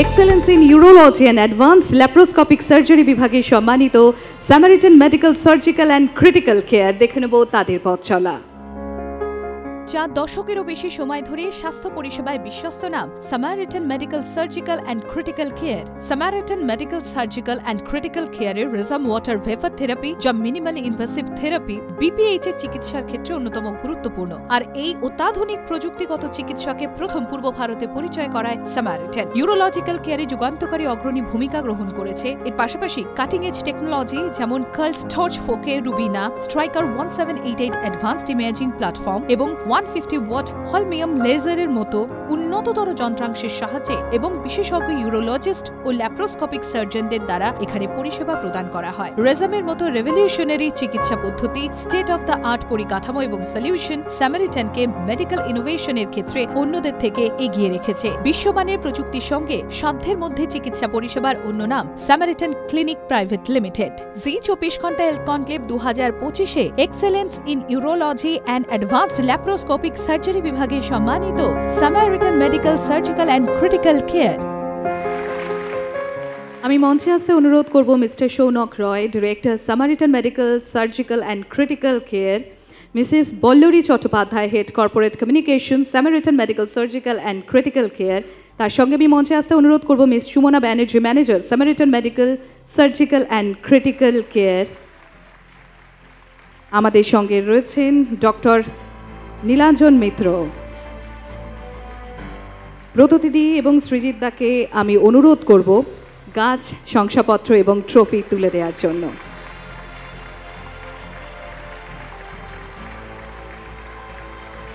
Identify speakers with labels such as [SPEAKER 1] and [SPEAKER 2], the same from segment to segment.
[SPEAKER 1] Excellence in urology and advanced laparoscopic surgery বিভাগে সম্মানিত Samaritan medical surgical and critical care দেখে নেব তাদের পথ চলা।
[SPEAKER 2] 4 দশকেরও বেশি সময় ধরে স্বাস্থ্য পরিষেবায় বিশ্বস্ত নাম Samaritan medical surgical and critical care. Samaritan medical surgical and critical কেয়ারের রেজাম ওয়াটার ভেপার থেরাপি, যা মিনিমালি ইনভেসিভ থেরাপি, বিপিএইচ এর চিকিৎসার ক্ষেত্রে অন্যতম গুরুত্বপূর্ণ। আর এই অত্যাধুনিক প্রযুক্তিগত চিকিৎসাকে প্রথম পূর্ব ভারতে পরিচয় করায় সামারিটান। ইউরোলজিক্যাল কেয়ারে যুগান্তকারী অগ্রণী ভূমিকা গ্রহণ করেছে। এর পাশাপাশি কাটিং এজ টেকনোলজি যেমন Karl Storz 4K Rubina, Stryker 1788 advanced imaging platform এবং 150 ওয়াট হলমিয়াম লেজারের মতো উন্নততর যন্ত্রাংশের সাহায্যে এবং বিশেষজ্ঞ ইউরোলজিস্ট ও ল্যাপ্রোস্কোপিক সার্জনদের দ্বারা এখানে পরিষেবা প্রদান করা হয়। রেজামের মতো রেভলিউশনারি চিকিৎসা পদ্ধতি, স্টেট অফ দ্য আর্ট পরিকাঠামো এবং সলিউশন সামারিটানকে মেডিকেল ইনোভেশনের ক্ষেত্রে অন্যদের থেকে এগিয়ে রেখেছে। বিশ্বমানের প্রযুক্তির সঙ্গে সাধ্যের মধ্যে চিকিৎসা পরিষেবার অন্য নাম সামারিটান ক্লিনিক প্রাইভেট লিমিটেড। জি24 ঘন্টা হেলথ কনক্লেভ 2025-এ excellence in urology and advanced laparoscopic surgery বিভাগে সম্মানিত Samaritan medical surgical and critical care.
[SPEAKER 1] আমি মঞ্চে আসতে অনুরোধ করব Mister Sounak Roy, director Samaritan medical surgical and critical care, Mrs Ballari Chattopadhyay, head corporate communication Samaritan medical surgical and critical care. তার সঙ্গে আমি মঞ্চে আসতে অনুরোধ করব Miss Sumana Banerjee, manager Samaritan medical surgical and critical care. আমাদের সঙ্গে রয়েছেন ডক্টর নীলাঞ্জন মিত্র। ব্রতদিদি এবং সৃজিত দাকে আমি অনুরোধ করব গাছ, শংসাপত্র এবং ট্রফি তুলে দেওয়ার জন্য।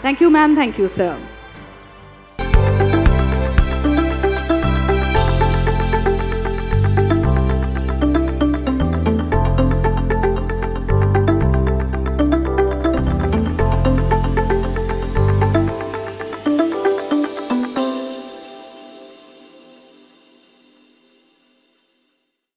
[SPEAKER 1] Thank you ma'am, thank you sir.